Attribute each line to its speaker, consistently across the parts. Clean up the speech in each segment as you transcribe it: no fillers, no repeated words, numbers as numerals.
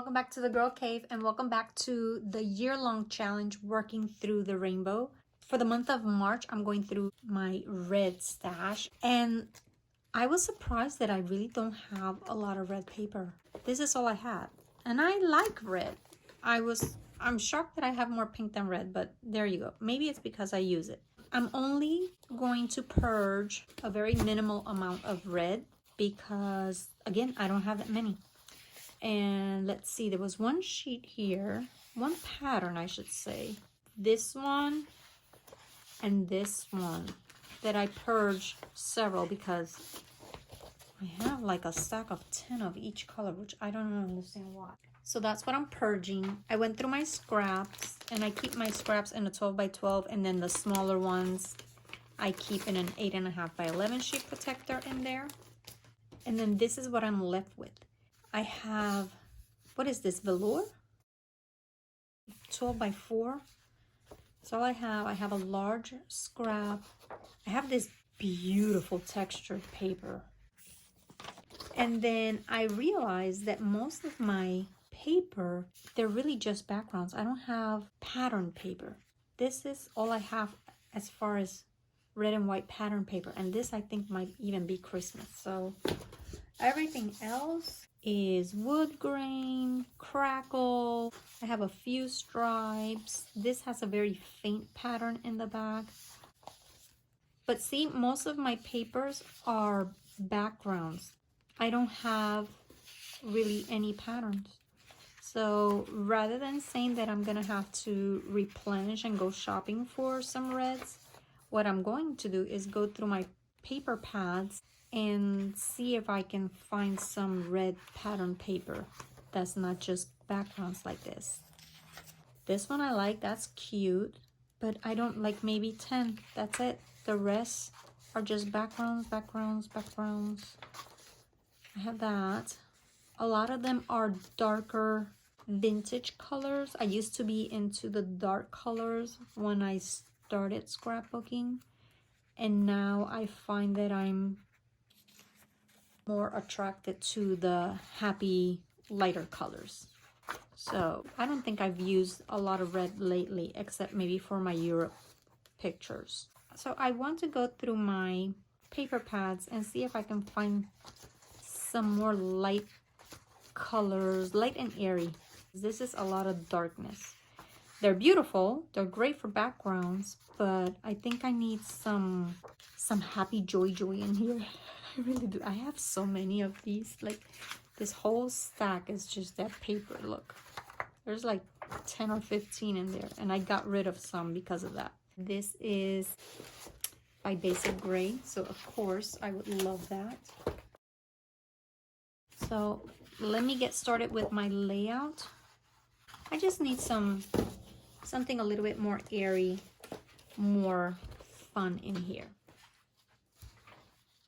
Speaker 1: welcome back to the Girl Cave and welcome back to the year-long challenge working through the rainbow. For the month of March, I'm going through my red stash and I was surprised that I really don't have a lot of red paper. This is all I had and I like red. I'm shocked that I have more pink than red, but there you go. Maybe it's because I use it. I'm only going to purge a very minimal amount of red because again, I don't have that many. And let's see, there was one sheet here, one pattern I should say, this one and this one that I purged several because I have like a stack of 10 of each color, which I don't understand why. So that's what I'm purging. I went through my scraps and I keep my scraps in a 12 by 12 and then the smaller ones I keep in an 8.5 by 11 sheet protector in there. And then this is what I'm left with. I have, what is this, velour? 12 by 4. That's all I have. I have a large scrap. I have this beautiful textured paper. And then I realized that most of my paper, they're really just backgrounds. I don't have pattern paper. This is all I have as far as red and white pattern paper. And this I think might even be Christmas. So everything else is wood grain, crackle. I have a few stripes. This has a very faint pattern in the back. But see, most of my papers are backgrounds. I don't have really any patterns. So rather than saying that I'm gonna have to replenish and go shopping for some reds, what I'm going to do is go through my paper pads and see if I can find some red pattern paper that's not just backgrounds like this. This one I like, that's cute, but I don't like maybe 10, that's it. The rest are just backgrounds, backgrounds, backgrounds. I have that. A lot of them are darker vintage colors. I used to be into the dark colors when I started scrapbooking, and now I find that I'm more attracted to the happy lighter colors. So I don't think I've used a lot of red lately, except maybe for my Europe pictures. So I want to go through my paper pads and see if I can find some more light colors, light and airy. This is a lot of darkness. They're beautiful, they're great for backgrounds, but I think I need some happy joy in here. I really do. I have so many of these. Like this whole stack is just that paper. Look, there's like 10 or 15 in there, and I got rid of some because of that. This is by Basic Gray, so of course I would love that. So let me get started with my layout. I just need something a little bit more airy, more fun in here.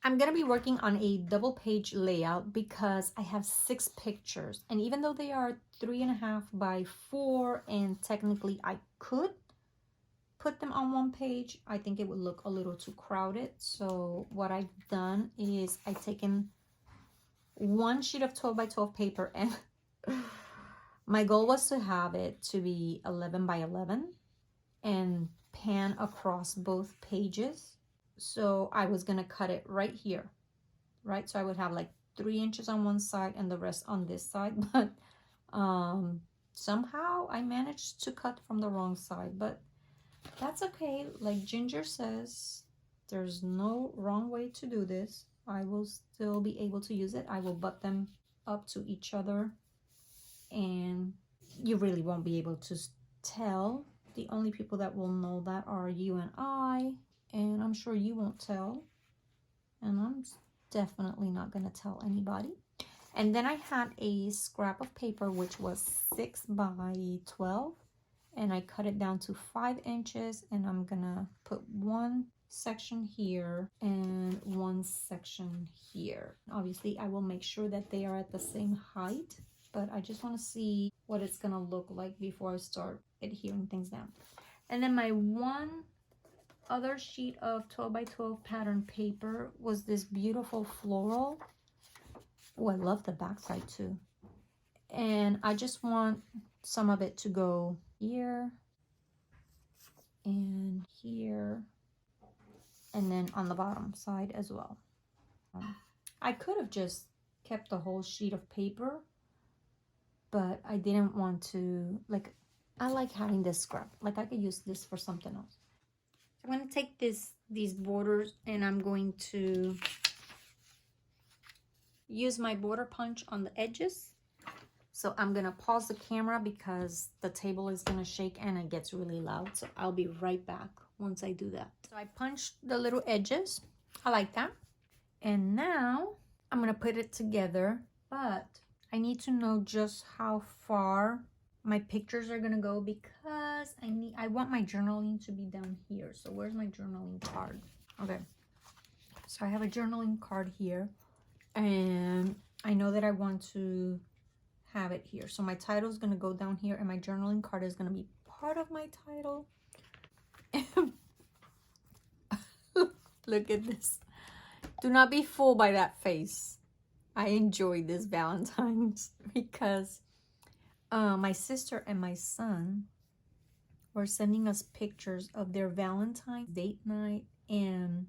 Speaker 1: I'm gonna be working on a double page layout because I have 6 pictures, and even though they are 3.5 by 4 and technically I could put them on one page, I think it would look a little too crowded. So what I've done is I've taken one sheet of 12 by 12 paper, and my goal was to have it to be 11 by 11 and pan across both pages. So I was gonna cut it right here, right? So I would have like 3 inches on one side and the rest on this side, but somehow I managed to cut from the wrong side, but that's okay. Like Ginger says, there's no wrong way to do this. I will still be able to use it. I will butt them up to each other and you really won't be able to tell. The only people that will know that are you and I, and I'm sure you won't tell, and I'm definitely not going to tell anybody. And then I had a scrap of paper which was 6 by 12, and I cut it down to 5 inches, and I'm gonna put one section here and one section here. Obviously I will make sure that they are at the same height, but I just want to see what it's gonna look like before I start adhering things down. And then my one other sheet of 12 by 12 pattern paper was this beautiful floral. Oh, I love the back side too. And I just want some of it to go here and here, and then on the bottom side as well. I could have just kept the whole sheet of paper, but I didn't want to, like, I like having this scrap. Like, I could use this for something else. I'm going to take these borders, and I'm going to use my border punch on the edges. So I'm going to pause the camera because the table is going to shake and it gets really loud. So I'll be right back once I do that. So I punched the little edges. I like that. And now I'm going to put it together, but I need to know just how far my pictures are going to go because I want my journaling to be down here. So where's my journaling card? Okay. So I have a journaling card here, and I know that I want to have it here. So my title is going to go down here, and my journaling card is going to be part of my title. Look at this. Do not be fooled by that face. I enjoyed this Valentine's because my sister and my son were sending us pictures of their Valentine's date night, and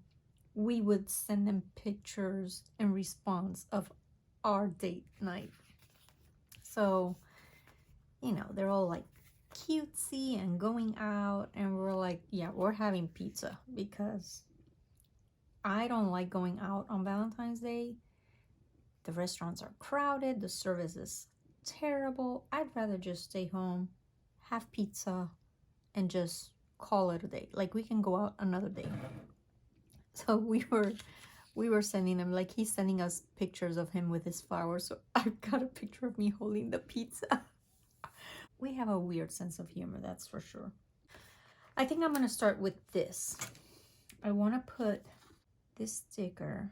Speaker 1: we would send them pictures in response of our date night. So, you know, they're all like cutesy and going out, and we're like, yeah, we're having pizza because I don't like going out on Valentine's Day. The restaurants are crowded, the service is terrible. I'd rather just stay home, have pizza, and just call it a day. Like, we can go out another day. So we were sending them, like, he's sending us pictures of him with his flowers. So I've got a picture of me holding the pizza. We have a weird sense of humor, that's for sure. I think I'm going to start with this. I want to put this sticker.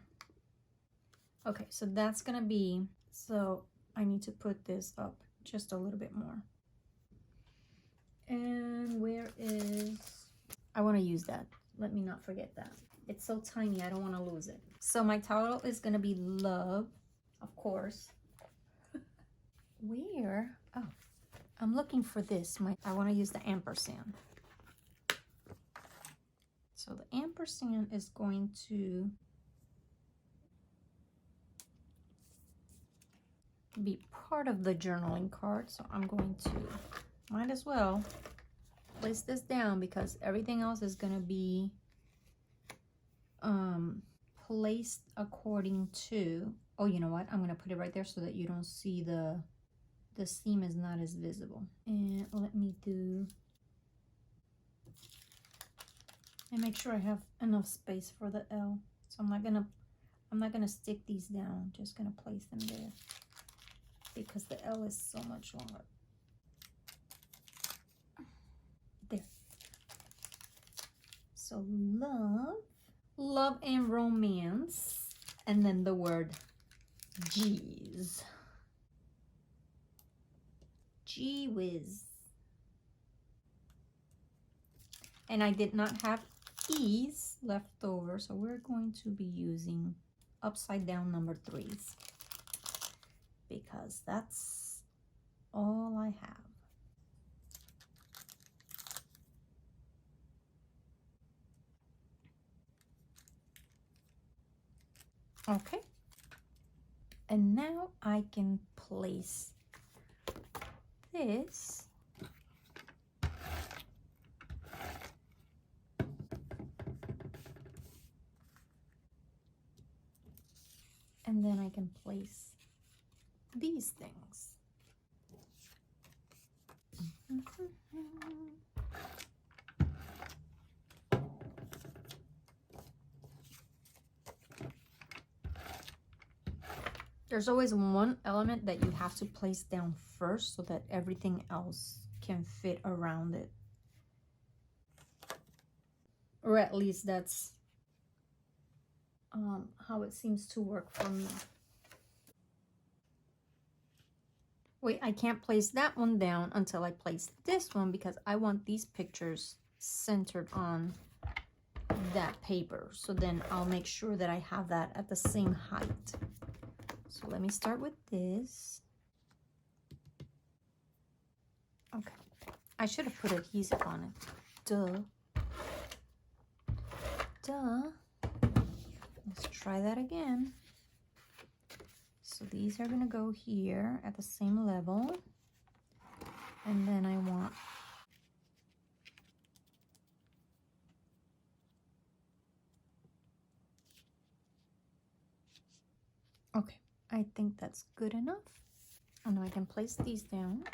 Speaker 1: Okay, so that's going to be, so I need to put this up just a little bit more. And where is, I want to use that. Let me not forget that. It's so tiny, I don't want to lose it. So my title is going to be Love, of course. Where? Oh, I'm looking for this. I want to use the ampersand. So the ampersand is going to be part of the journaling card. So I'm going to, might as well place this down because everything else is going to be placed according to, oh, you know what, I'm going to put it right there so that you don't see the seam is not as visible. And let me do, and make sure I have enough space for the L. So I'm not gonna stick these down, just gonna place them there because the L is so much longer. There. So love and romance, and then the word geez. Gee whiz. And I did not have E's left over, so we're going to be using upside down number 3s because that's all I have. Okay. And now I can place this and then I can place these things. There's always one element that you have to place down first so that everything else can fit around it. Or at least that's how it seems to work for me. Wait, I can't place that one down until I place this one because I want these pictures centered on that paper. So then I'll make sure that I have that at the same height. So let me start with this. Okay. I should have put adhesive on it. Duh. Let's try that again. So these are gonna go here at the same level. And then I want okay, I think that's good enough. And now I can place these down.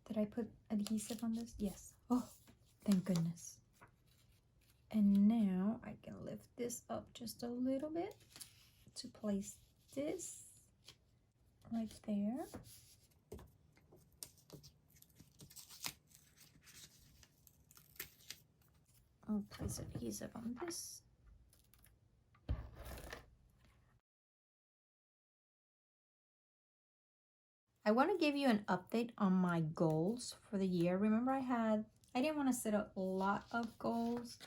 Speaker 1: Did I put adhesive on this? Yes. Oh, thank goodness. And now I can lift this up just a little bit to place this right there. I'll place adhesive on this. I want to give you an update on my goals for the year. Remember I didn't want to set a lot of goals,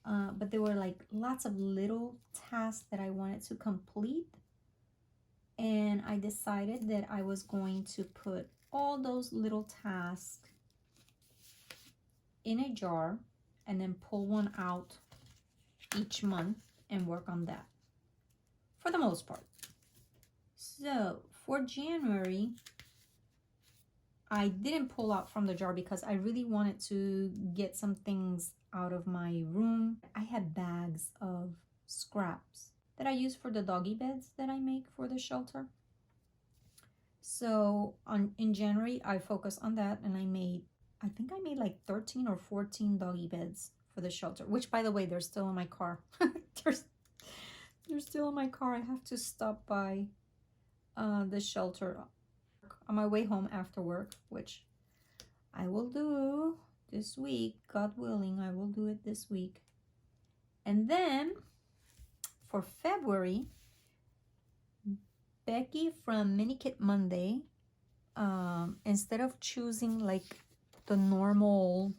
Speaker 1: but there were like lots of little tasks that I wanted to complete. And I decided that I was going to put all those little tasks in a jar and then pull one out each month and work on that for the most part. So for January, I didn't pull out from the jar because I really wanted to get some things out of my room. I had bags of scraps that I use for the doggy beds that I make for the shelter. So in January, I focused on that, and I think I made like 13 or 14 doggy beds for the shelter, which by the way, they're still in my car. they're still in my car. I have to stop by the shelter on my way home after work, which I will do this week. God willing, I will do it this week. And then for February, Becky from Mini Kit Monday, instead of choosing like the normal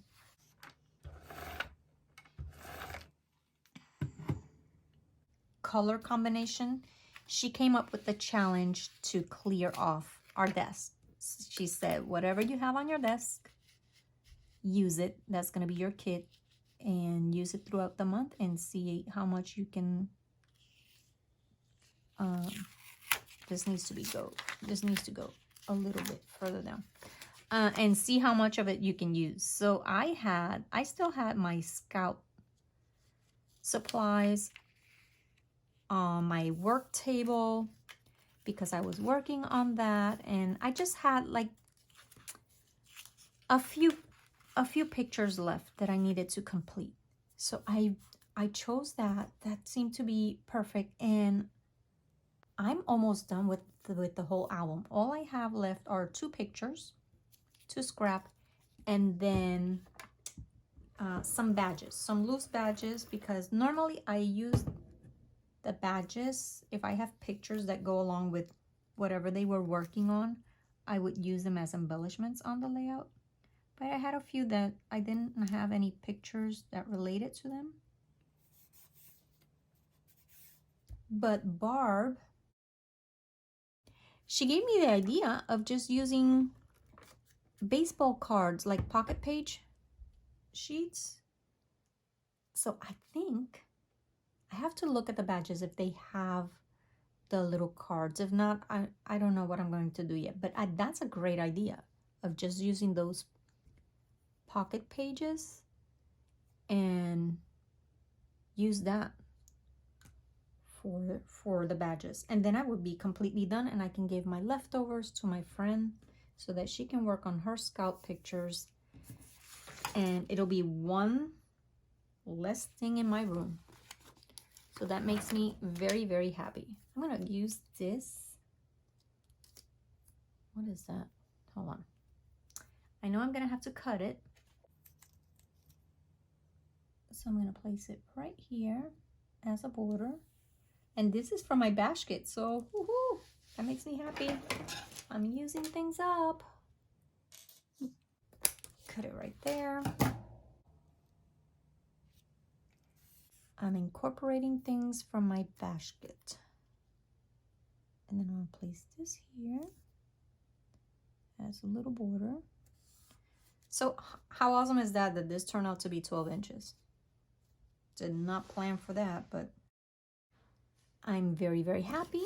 Speaker 1: color combination, she came up with the challenge to clear off our desk. She said, whatever you have on your desk, use it. That's going to be your kit, and use it throughout the month and see how much you can this needs to go a little bit further down, and see how much of it you can use. So I still had my Scout supplies on my work table because I was working on that, and I just had like a few pictures left that I needed to complete. So I chose that seemed to be perfect, and I'm almost done with the whole album. All I have left are 2 pictures to scrap, and then some badges, some loose badges, because normally I use the badges if I have pictures that go along with whatever they were working on. I would use them as embellishments on the layout, but I had a few that I didn't have any pictures that related to them. But Barb, she gave me the idea of just using baseball cards, like pocket page sheets. So I think I have to look at the badges if they have the little cards. If not, I don't know what I'm going to do yet. But that's a great idea of just using those pocket pages and use that for the badges. And then I would be completely done, and I can give my leftovers to my friend so that she can work on her Scout pictures, and it'll be one less thing in my room. So that makes me very, very happy. I'm gonna use this. What is that? Hold on. I know I'm gonna have to cut it. So I'm gonna place it right here as a border. And this is from my basket, so woohoo, that makes me happy. I'm using things up. Cut it right there. I'm incorporating things from my basket. And then I'll place this here as a little border. So how awesome is that this turned out to be 12 inches? Did not plan for that, but I'm very, very happy.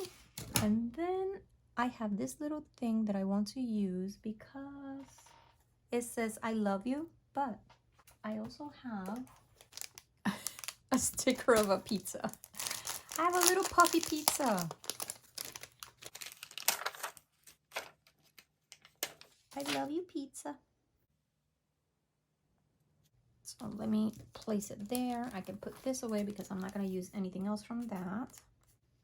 Speaker 1: And then I have this little thing that I want to use because it says I love you, but I also have a sticker of a pizza. I have a little puffy pizza. I love you, pizza. So let me place it there. I can put this away because I'm not going to use anything else from that.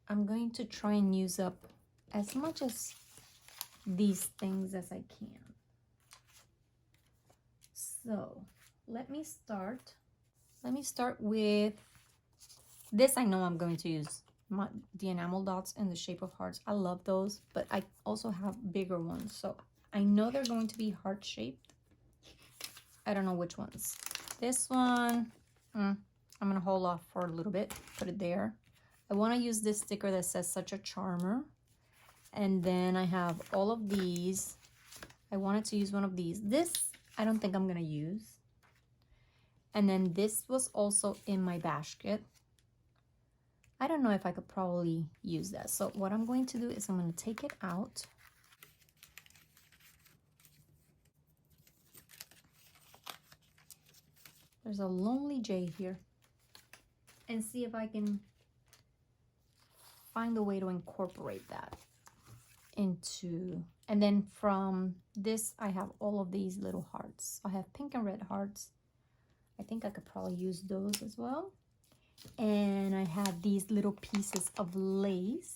Speaker 1: I'm going to try and use up as much as these things as I can. So let me start. Let me start with this. I know I'm going to use the enamel dots in the shape of hearts. I love those, but I also have bigger ones. So I know they're going to be heart shaped. I don't know which ones. This one, I'm going to hold off for a little bit. Put it there. I want to use this sticker that says such a charmer. And then I have all of these. I wanted to use one of these. This, I don't think I'm going to use. And then this was also in my basket. I don't know if I could probably use that. So what I'm going to do is I'm going to take it out. There's a lonely J here. And see if I can find a way to incorporate that into, and then from this I have all of these little hearts. I have pink and red hearts. I think I could probably use those as well. And I have these little pieces of lace.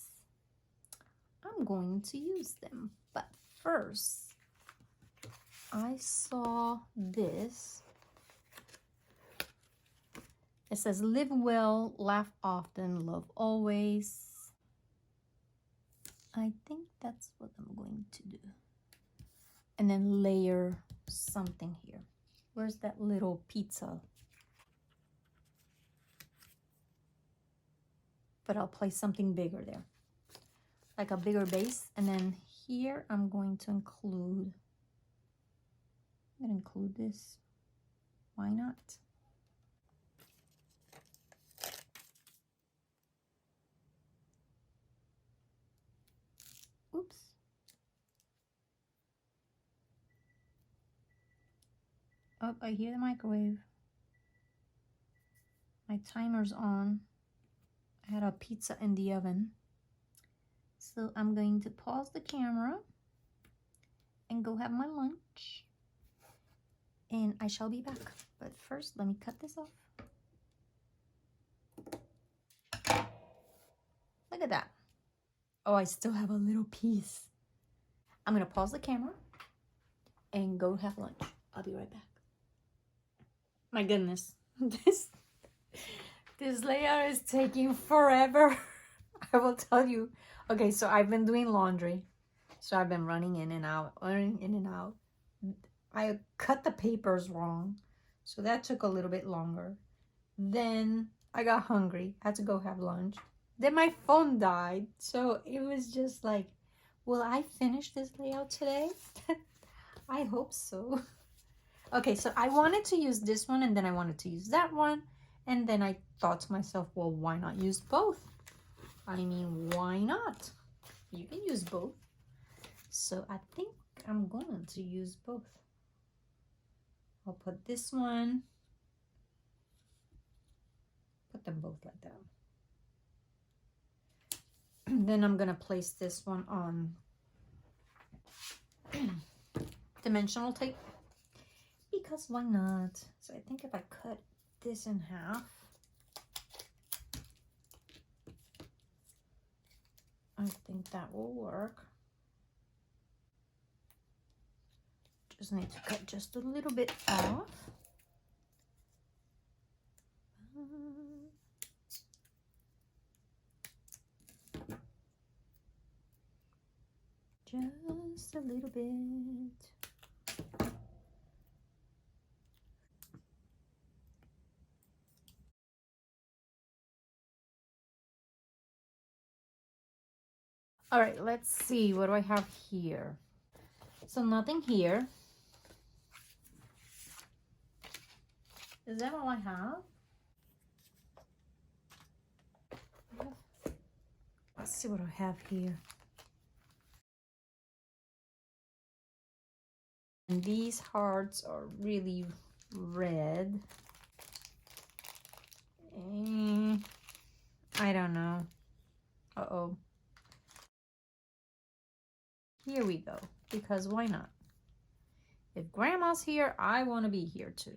Speaker 1: I'm going to use them, but first I saw this. It says live well, laugh often, love always. I think that's what I'm going to do. And then layer something here. Where's that little pizza? But I'll place something bigger there. Like a bigger base. And then here I'm going to include, this. Why not? Oops. Oh, I hear the microwave. My timer's on. I had a pizza in the oven. So I'm going to pause the camera and go have my lunch. And I shall be back. But first, let me cut this off. Look at that. Oh, I still have a little piece. I'm going to pause the camera and go have lunch. I'll be right back. My goodness. This layout is taking forever. I will tell you. Okay, so I've been doing laundry. So I've been running in and out, I cut the papers wrong. So that took a little bit longer. Then I got hungry. Had to go have lunch. Then my phone died. So it was just like, will I finish this layout today? I hope so. Okay, so I wanted to use this one and then I wanted to use that one. And then I thought to myself, well, why not use both? I mean, why not? You can use both. So I think I'm going to use both. I'll put this one. Put them both like that. And then I'm going to place this one on dimensional tape. Because why not? So I think if I cut this in half, I think that will work. Just need to cut just a little bit off. Just a little bit. All right, let's see. What do I have here? So nothing here. Is that all I have? Let's see what I have here. And these hearts are really red. I don't know. Uh-oh. Here we go. Because why not? If Grandma's here, I want to be here too.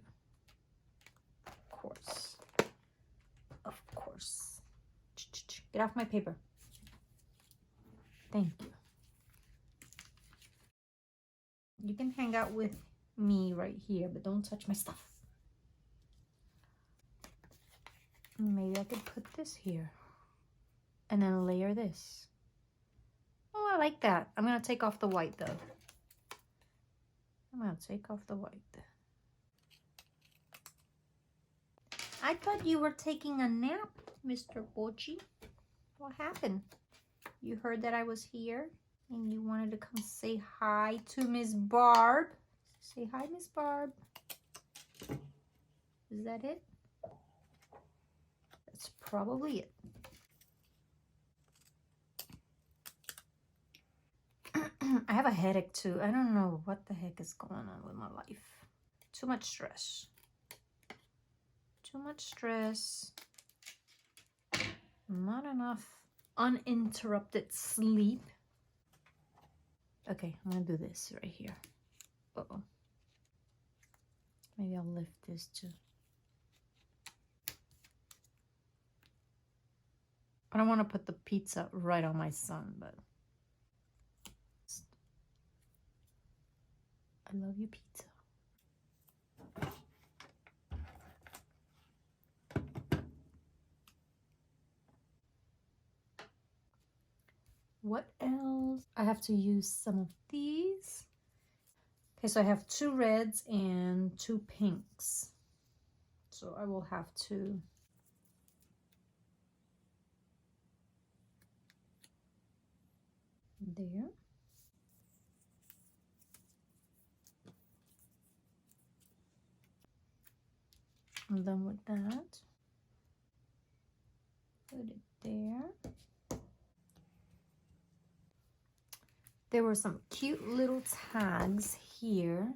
Speaker 1: Of course. Of course. Get off my paper. Thank you. You can hang out with me right here, but don't touch my stuff. Maybe I could put this here and then layer this. Oh, I like that. I'm going to take off the white though. I'm going to take off the white. I thought you were taking a nap, Mr. Bochi. What happened? You heard that I was here and you wanted to come say hi to Miss Barb. Say hi, Miss Barb. Is that it? That's probably it. I have a headache too. I don't know what the heck is going on with my life. Too much stress. Too much stress. Not enough uninterrupted sleep. Okay, I'm gonna do this right here. Uh-oh. Maybe I'll lift this too. I don't want to put the pizza right on my son, but I love you, pizza. What else? I have to use some of these. Okay, so I have 2 reds and 2 pinks. So I will have to there. I'm done with that. Put it there. There were some cute little tags here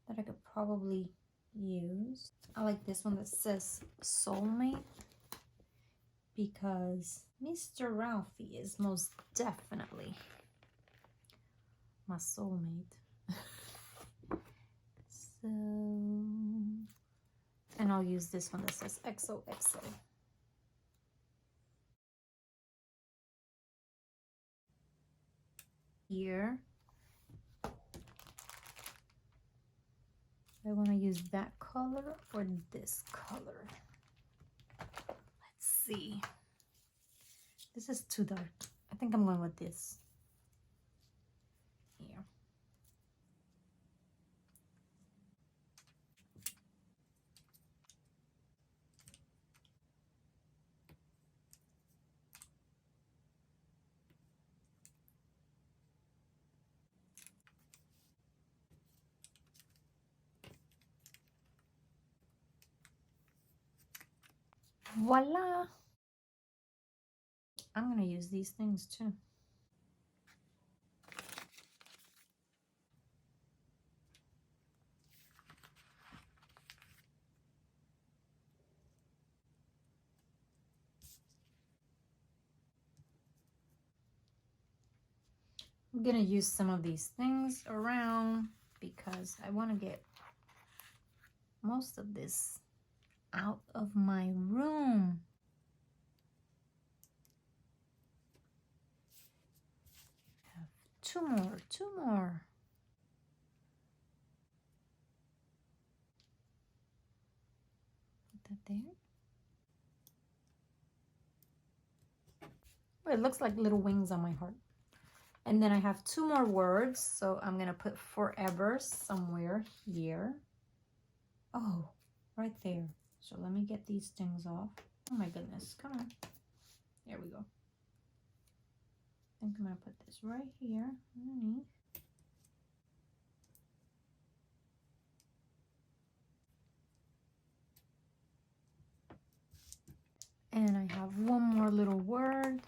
Speaker 1: that I could probably use. I like this one that says soulmate because Mr. Ralphie is most definitely my soulmate. So, and I'll use this one that says XOXO. Here, I want to use that color or this color. Let's see. This is too dark. I think I'm going with this. Here. Voila! I'm going to use these things too. I'm going to use some of these things around because I want to get most of this out of my room. Two more. Put that there. Oh, it looks like little wings on my heart. And then I have 2 more words, so I'm gonna put forever somewhere here. Oh, right there. So let me get these things off. Oh my goodness, come on. There we go. think I'm gonna put this right here underneath. And I have one more little word.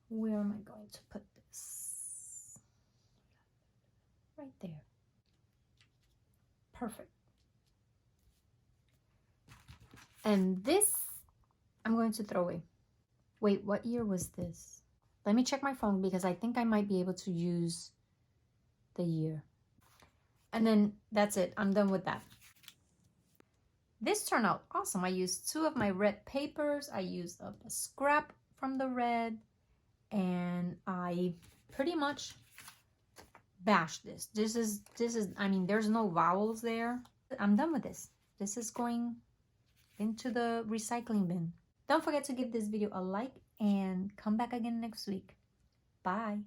Speaker 1: Where am I going to put this? Right there. Perfect. And this, I'm going to throw away. Wait, what year was this? Let me check my phone because I think I might be able to use the year. And then that's it. I'm done with that. This turned out awesome. I used 2 of my red papers. I used a scrap from the red. And I pretty much bashed this. This is, I mean, there's no vowels there. I'm done with this. This is going into the recycling bin. Don't forget to give this video a like and come back again next week. Bye.